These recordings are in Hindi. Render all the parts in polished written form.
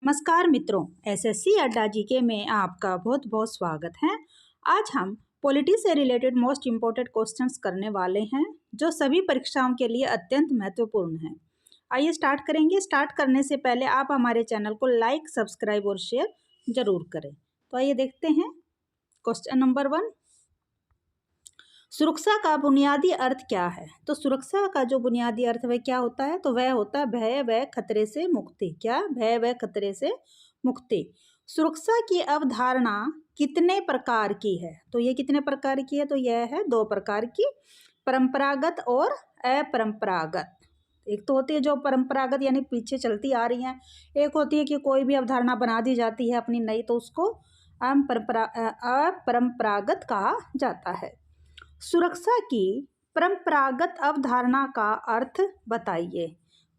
नमस्कार मित्रों, एसएससी अड्डा जीके में आपका बहुत बहुत स्वागत है। आज हम पॉलिटी से रिलेटेड मोस्ट इम्पोर्टेंट क्वेश्चंस करने वाले हैं जो सभी परीक्षाओं के लिए अत्यंत महत्वपूर्ण हैं। आइए स्टार्ट करेंगे। स्टार्ट करने से पहले आप हमारे चैनल को लाइक, सब्सक्राइब और शेयर जरूर करें। तो आइए देखते हैं क्वेश्चन नंबर 1। सुरक्षा का बुनियादी अर्थ क्या है? तो सुरक्षा का जो बुनियादी अर्थ वह क्या होता है? तो वह होता है भय व खतरे से मुक्ति। क्या? भय व खतरे से मुक्ति। सुरक्षा की अवधारणा कितने प्रकार की है? तो ये कितने प्रकार की है? तो यह है 2 प्रकार की, परंपरागत और अपरंपरागत। एक तो होती है जो परंपरागत यानी पीछे चलती आ रही है, एक होती है कि कोई भी अवधारणा बना दी जाती है अपनी नई, तो उसको अपरंपरागत कहा जाता है। सुरक्षा की परंपरागत अवधारणा का अर्थ बताइए।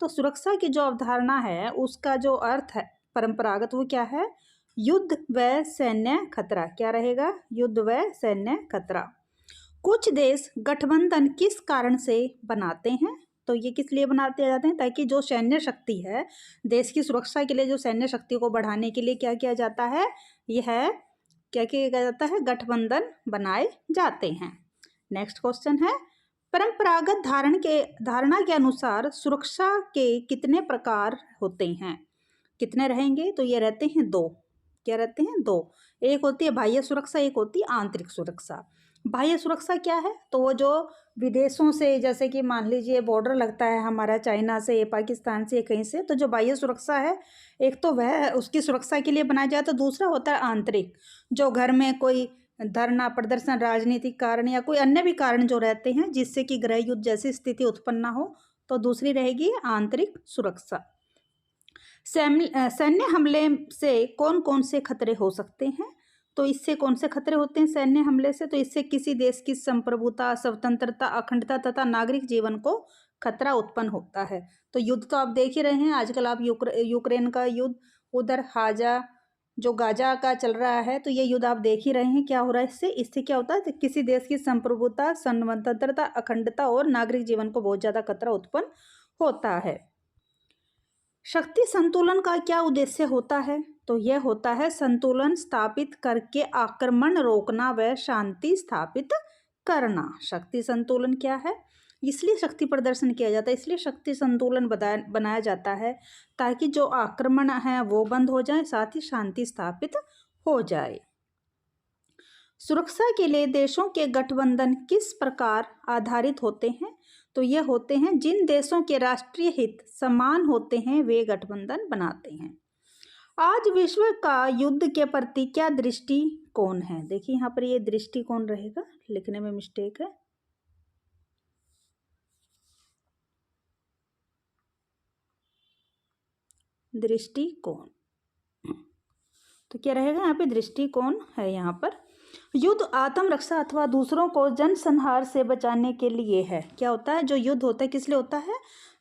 तो सुरक्षा की जो अवधारणा है उसका जो अर्थ है परंपरागत वो क्या है? युद्ध व सैन्य खतरा। क्या रहेगा? युद्ध व सैन्य खतरा। कुछ देश गठबंधन किस कारण से बनाते हैं? तो ये किस लिए बनाते जाते हैं? ताकि जो सैन्य शक्ति है, देश की सुरक्षा के लिए जो सैन्य शक्ति को बढ़ाने के लिए क्या किया जाता है? यह क्या किया जाता है? गठबंधन बनाए जाते हैं। नेक्स्ट क्वेश्चन है, परंपरागत धारणा के अनुसार सुरक्षा के कितने प्रकार होते हैं? कितने रहेंगे? तो ये रहते हैं 2। क्या रहते हैं? 2। एक होती है बाह्य सुरक्षा, एक होती है आंतरिक सुरक्षा। बाह्य सुरक्षा क्या है? तो वो जो विदेशों से, जैसे कि मान लीजिए बॉर्डर लगता है हमारा चाइना से, पाकिस्तान से, कहीं से, तो जो बाह्य सुरक्षा है एक तो वह उसकी सुरक्षा के लिए बनाया जाए, तो दूसरा होता है आंतरिक, जो घर में कोई धरना प्रदर्शन, राजनीतिक कारण या कोई अन्य भी कारण जो रहते हैं जिससे कि गृह युद्ध जैसी स्थिति उत्पन्न ना हो, तो दूसरी रहेगी आंतरिक सुरक्षा। सैन्य हमले से कौन कौन से खतरे हो सकते हैं? तो इससे कौन से खतरे होते हैं सैन्य हमले से? तो इससे किसी देश की संप्रभुता, स्वतंत्रता, अखंडता तथा नागरिक जीवन को खतरा उत्पन्न होता है। तो युद्ध तो आप देख ही रहे हैं आजकल, आप यूक्रेन का युद्ध, उधर जो गाजा का चल रहा है, तो ये युद्ध आप देख ही रहे हैं क्या हो रहा है इससे क्या होता है? तो किसी देश की संप्रभुता, स्वतंत्रता, अखंडता और नागरिक जीवन को बहुत ज़्यादा खतरा उत्पन्न होता है। शक्ति संतुलन का क्या उद्देश्य होता है? तो यह होता है संतुलन स्थापित करके आक्रमण रोकना व शांति स्थापित करना। शक्ति संतुलन क्या है? इसलिए शक्ति प्रदर्शन किया जाता है, इसलिए शक्ति संतुलन बनाया जाता है ताकि जो आक्रमण है वो बंद हो जाए, साथ ही शांति स्थापित हो जाए। सुरक्षा के लिए देशों के गठबंधन किस प्रकार आधारित होते हैं? तो ये होते हैं जिन देशों के राष्ट्रीय हित समान होते हैं वे गठबंधन बनाते हैं। आज विश्व का युद्ध के प्रति क्या दृष्टिकोण है? देखिए यहाँ पर ये दृष्टिकोण रहेगा, लिखने में मिस्टेक है। दृष्टिकोण, तो क्या रहेगा यहाँ पे? दृष्टिकोण है यहाँ पर। युद्ध आत्मरक्षा अथवा दूसरों को जनसंहार से बचाने के लिए है। क्या होता है? जो युद्ध होता है किस लिए होता है?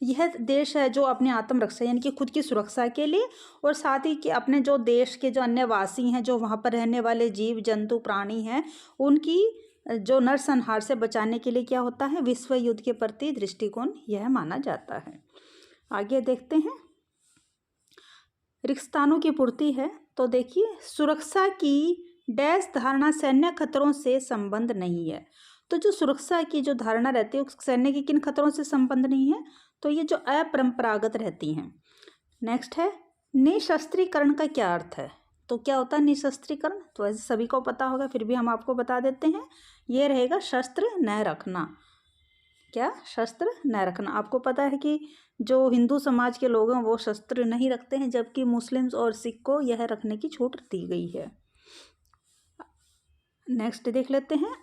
यह देश है जो अपनी आत्मरक्षा यानी कि खुद की सुरक्षा के लिए, और साथ ही कि अपने जो देश के जो अन्य वासी हैं, जो वहाँ पर रहने वाले जीव जंतु प्राणी हैं, उनकी जो नरसंहार से बचाने के लिए क्या होता है? विश्व युद्ध के प्रति दृष्टिकोण यह माना जाता है। आगे देखते हैं, रिक्त स्थानों की पूर्ति है। तो देखिए, सुरक्षा की डैश धारणा सैन्य खतरों से संबंध नहीं है। तो जो सुरक्षा की जो धारणा रहती है सैन्य की किन खतरों से संबंध नहीं है? तो ये जो अपरंपरागत रहती हैं। नेक्स्ट है, निशस्त्रीकरण का क्या अर्थ है? तो क्या होता है निशस्त्रीकरण? तो ऐसे सभी को पता होगा, फिर भी हम आपको बता देते हैं। ये रहेगा शस्त्र न रखना। क्या? शस्त्र न रखना। आपको पता है कि जो हिंदू समाज के लोग हैं वो शस्त्र नहीं रखते हैं, जबकि मुस्लिम्स और सिख को यह रखने की छूट दी गई है। नेक्स्ट देख लेते हैं,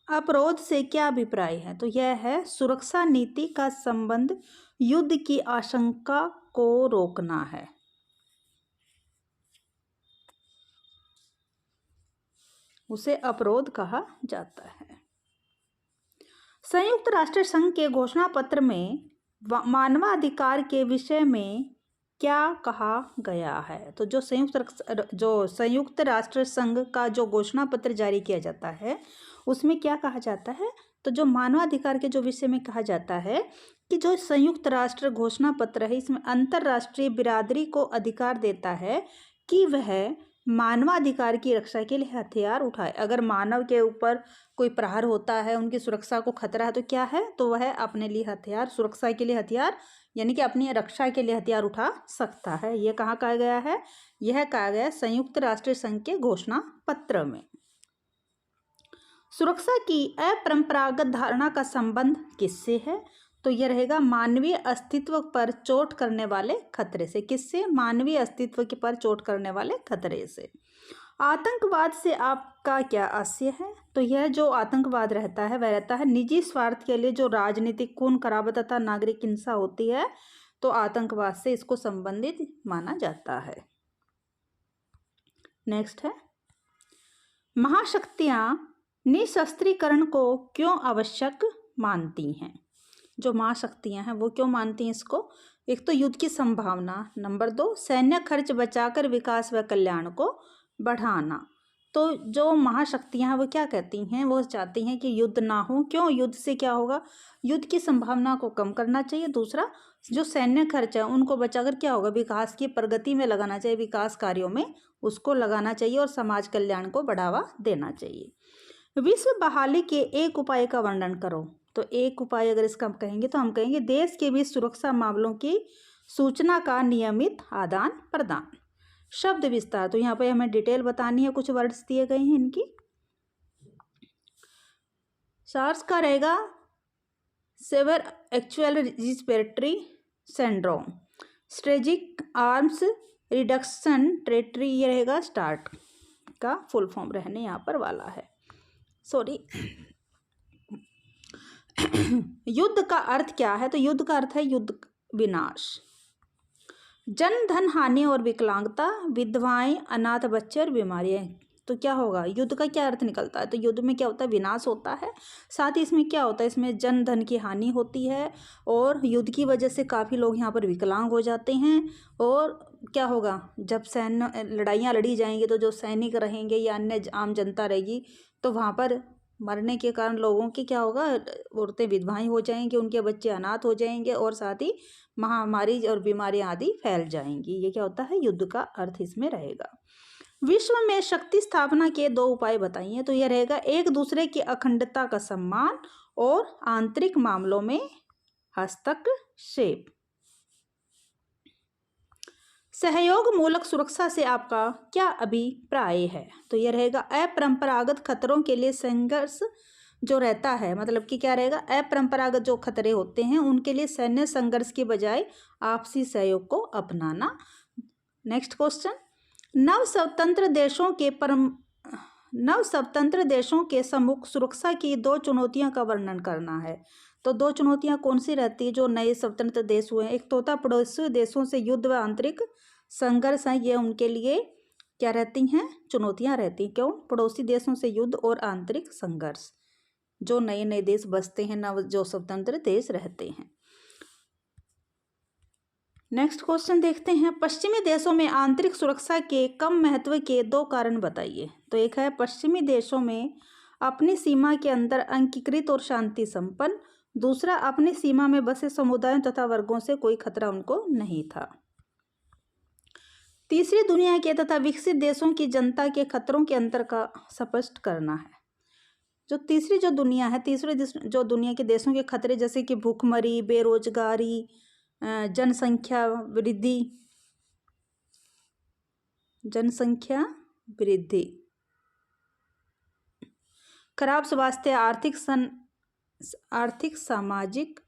अपरोध से क्या अभिप्राय है? तो यह है सुरक्षा नीति का संबंध युद्ध की आशंका को रोकना है। उसे अपरोध कहा जाता है। संयुक्त राष्ट्र संघ के घोषणा पत्र में मानवाधिकार के विषय में क्या कहा गया है? तो जो संयुक्त राष्ट्र संघ का जो घोषणा पत्र जारी किया जाता है उसमें क्या कहा जाता है? तो जो मानवाधिकार के जो विषय में कहा जाता है कि जो संयुक्त राष्ट्र घोषणा पत्र है, इसमें अंतर्राष्ट्रीय बिरादरी को अधिकार देता है कि वह मानवाधिकार की रक्षा के लिए हथियार उठाए। अगर मानव के ऊपर कोई प्रहार होता है, उनकी सुरक्षा को खतरा है, तो क्या है, तो वह अपने लिए हथियार, सुरक्षा के लिए हथियार यानी कि अपनी रक्षा के लिए हथियार उठा सकता है। यह कहाँ कहा गया है? यह कहा गया है संयुक्त राष्ट्र संघ के घोषणा पत्र में। सुरक्षा की अपरंपरागत धारणा का संबंध किससे है? तो यह रहेगा मानवीय अस्तित्व पर चोट करने वाले खतरे से। किससे? मानवीय अस्तित्व के पर चोट करने वाले खतरे से। आतंकवाद से आपका क्या आशय है? तो यह जो आतंकवाद रहता है वह रहता है निजी स्वार्थ के लिए जो राजनीतिक खून खराबा तथा नागरिक हिंसा होती है, तो आतंकवाद से इसको संबंधित माना जाता है। नेक्स्ट है, महाशक्तियां निशस्त्रीकरण को क्यों आवश्यक मानती हैं? जो महाशक्तियां हैं वो क्यों मानती हैं इसको? एक तो युद्ध की संभावना, नंबर 2 सैन्य खर्च बचाकर विकास व कल्याण को बढ़ाना। तो जो महाशक्तियां हैं वो क्या कहती हैं? वो चाहती हैं कि युद्ध ना हो। क्यों? युद्ध से क्या होगा? युद्ध की संभावना को कम करना चाहिए। दूसरा, जो सैन्य खर्च है उनको बचाकर क्या होगा? विकास की प्रगति में लगाना चाहिए, विकास कार्यों में उसको लगाना चाहिए और समाज कल्याण को बढ़ावा देना चाहिए। विश्व बहाली के एक उपाय का वर्णन करो। तो एक उपाय अगर इसका हम कहेंगे तो हम कहेंगे देश के बीच सुरक्षा मामलों की सूचना का नियमित आदान प्रदान। शब्द विस्तार, तो यहाँ पे हमें डिटेल बतानी है, कुछ वर्ड्स दिए गए हैं इनकी। सार्स का रहेगा severe actual respiratory syndrome, strategic arms reduction territory, ये रहेगा स्टार्ट का फुल फॉर्म रहने यहाँ पर वाला है। सॉरी। युद्ध का अर्थ क्या है? तो युद्ध का अर्थ है युद्ध विनाश, जन धन हानि और विकलांगता, विधवाएं, अनाथ बच्चे और बीमारियां। तो क्या होगा? युद्ध का क्या अर्थ निकलता है? तो युद्ध में क्या होता है? विनाश होता है। साथ ही इसमें क्या होता है? इसमें जन धन की हानि होती है और युद्ध की वजह से काफ़ी लोग यहाँ पर विकलांग हो जाते हैं। और क्या होगा? जब सैन्य लड़ाइयाँ लड़ी जाएंगी तो जो सैनिक रहेंगे या अन्य आम जनता रहेगी तो वहाँ पर मरने के कारण लोगों की क्या होगा? औरतें विधवाएं हो जाएंगी, उनके बच्चे अनाथ हो जाएंगे और साथ ही महामारी और बीमारियां आदि फैल जाएंगी। ये क्या होता है? युद्ध का अर्थ इसमें रहेगा। विश्व में शक्ति स्थापना के 2 उपाय बताइए। तो यह रहेगा एक दूसरे की अखंडता का सम्मान और आंतरिक मामलों में हस्तक्षेप। सहयोग मूलक सुरक्षा से आपका क्या अभिप्राय है? तो यह रहेगा अपरंपरागत खतरों के लिए संघर्ष जो रहता है, मतलब कि क्या रहेगा? अपरंपरागत जो खतरे होते हैं उनके लिए सैन्य संघर्ष के बजाय आपसी सहयोग को अपनाना। नेक्स्ट क्वेश्चन, नव स्वतंत्र देशों के सम्मुख सुरक्षा की 2 चुनौतियों का वर्णन करना है। तो 2 चुनौतियां कौन सी रहती है जो नए स्वतंत्र देश हुए हैं? एक तो होता पड़ोसी देशों से युद्ध व आंतरिक संघर्ष है, ये उनके लिए क्या रहती हैं? चुनौतियां रहती हैं। क्यों? पड़ोसी देशों से युद्ध और आंतरिक संघर्ष, जो नए नए देश बसते हैं, नव जो स्वतंत्र देश रहते हैं। नेक्स्ट क्वेश्चन देखते हैं, पश्चिमी देशों में आंतरिक सुरक्षा के कम महत्व के 2 कारण बताइए। तो एक है पश्चिमी देशों में अपनी सीमा के अंदर अंकीकृत और शांति संपन्न। दूसरा, अपनी सीमा में बसे समुदायों तथा वर्गों से कोई खतरा उनको नहीं था। तीसरी, दुनिया के तथा विकसित देशों की जनता के खतरों के अंतर का स्पष्ट करना है। जो तीसरी जो दुनिया है, तीसरे जो दुनिया के देशों के खतरे जैसे कि भूखमरी, बेरोजगारी, जनसंख्या वृद्धि, खराब स्वास्थ्य, आर्थिक सामाजिक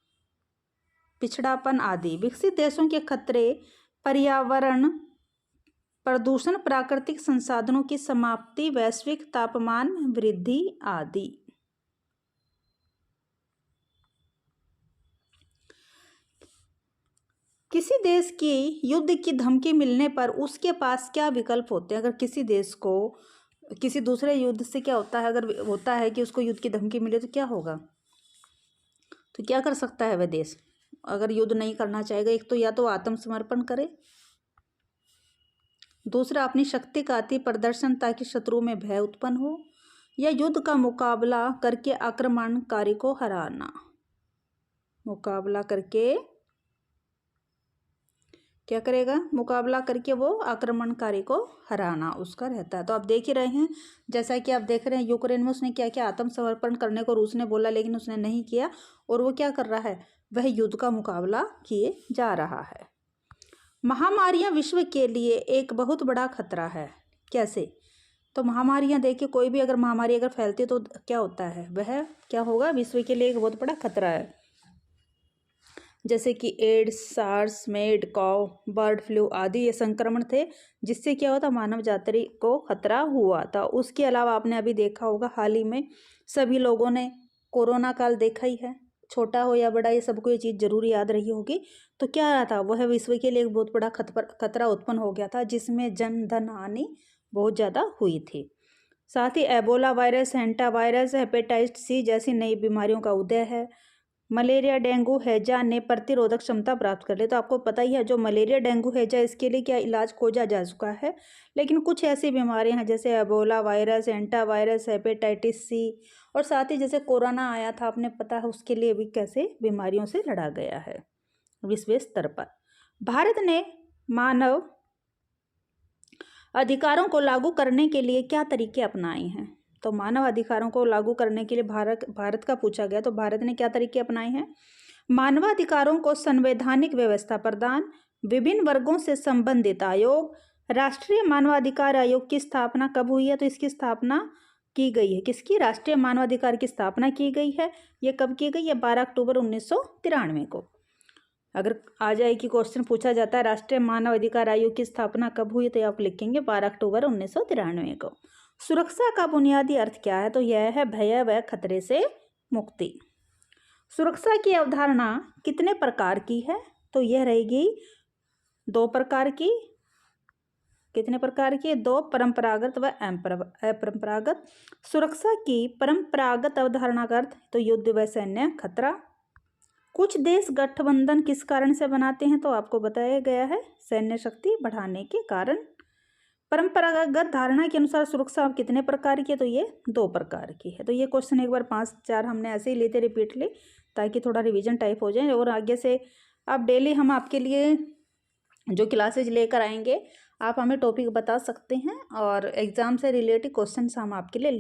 पिछड़ापन आदि। विकसित देशों के खतरे पर्यावरण प्रदूषण, प्राकृतिक संसाधनों की समाप्ति, वैश्विक तापमान वृद्धि आदि। किसी देश की युद्ध की धमकी मिलने पर उसके पास क्या विकल्प होते हैं? अगर किसी देश को किसी दूसरे युद्ध से क्या होता है, अगर होता है कि उसको युद्ध की धमकी मिले तो क्या होगा? तो क्या कर सकता है वह देश अगर युद्ध नहीं करना चाहेगा? एक तो या तो आत्मसमर्पण करे, दूसरा अपनी शक्ति का अति प्रदर्शन ताकि शत्रु में भय उत्पन्न हो, या युद्ध का मुकाबला करके आक्रमणकारी को हराना। मुकाबला करके क्या करेगा? मुकाबला करके वो आक्रमणकारी को हराना उसका रहता है। तो आप देख ही रहे हैं, जैसा कि आप देख रहे हैं यूक्रेन में उसने क्या किया, आत्मसमर्पण करने को रूस ने बोला लेकिन उसने नहीं किया, और वो क्या कर रहा है, वह युद्ध का मुकाबला किए जा रहा है। महामारियां विश्व के लिए एक बहुत बड़ा खतरा है। कैसे? तो महामारियां देखिए, कोई भी अगर महामारी अगर फैलती है तो क्या होता है, वह क्या होगा, विश्व के लिए एक बहुत बड़ा खतरा है। जैसे कि एड्स, सार्स, मेड कॉव, बर्ड फ्लू आदि ये संक्रमण थे जिससे क्या होता, मानव जाति को खतरा हुआ था। उसके अलावा आपने अभी देखा होगा हाल ही में सभी लोगों ने कोरोना काल देखा ही है, छोटा हो या बड़ा, ये सबको ये चीज़ जरूर याद रही होगी। तो क्या रहा था, वह विश्व के लिए एक बहुत बड़ा खतरा उत्पन्न हो गया था जिसमें जन धन हानि बहुत ज़्यादा हुई थी। साथ ही Ebola virus, hanta virus, hepatitis C जैसी नई बीमारियों का उदय है। मलेरिया, डेंगू, हैजा ने प्रतिरोधक क्षमता प्राप्त कर ली। तो आपको पता ही है, जो मलेरिया, डेंगू, हैजा, इसके लिए क्या इलाज खोजा जा चुका है, लेकिन कुछ ऐसी बीमारियां हैं जैसे Ebola virus, hanta virus, hepatitis C, और साथ ही जैसे कोरोना आया था, आपने पता है, उसके लिए भी कैसे बीमारियों से लड़ा गया है विश्व स्तर पर। भारत ने मानव अधिकारों को लागू करने के लिए क्या तरीके अपनाए हैं? तो मानव अधिकारों को लागू करने के लिए भारत का पूछा गया, तो भारत ने क्या तरीके अपनाए हैं? मानवाधिकारों को संवैधानिक व्यवस्था प्रदान, विभिन्न वर्गों से संबंधित आयोग। राष्ट्रीय मानवाधिकार आयोग की स्थापना कब हुई है? तो इसकी स्थापना की गई है, किसकी? राष्ट्रीय मानवाधिकार की स्थापना की गई है। ये कब की गई है? 12 अक्टूबर 1993 को। अगर आ जाए कि क्वेश्चन पूछा जाता है राष्ट्रीय मानव अधिकार आयोग की स्थापना कब हुई, तो आप लिखेंगे 12 अक्टूबर 1993 को। सुरक्षा का बुनियादी अर्थ क्या है? तो यह है भय व खतरे से मुक्ति। सुरक्षा की अवधारणा कितने प्रकार की है? तो यह रहेगी 2 प्रकार की। कितने प्रकार की? 2, परंपरागत व अपरंपरागत। सुरक्षा की परंपरागत अवधारणा का अर्थ तो युद्ध व सैन्य खतरा। कुछ देश गठबंधन किस कारण से बनाते हैं? तो आपको बताया गया है, सैन्य शक्ति बढ़ाने के कारण। परंपरागत धारणा के अनुसार सुरक्षा कितने प्रकार की है? तो ये 2 प्रकार की है। तो ये क्वेश्चन एक बार 5-4 हमने ऐसे ही लेते रिपीट ले, ताकि थोड़ा रिवीजन टाइप हो जाए, और आगे से अब डेली हम आपके लिए जो क्लासेज लेकर आएंगे, आप हमें टॉपिक बता सकते हैं और एग्जाम से रिलेटेड क्वेश्चन हम आपके लिए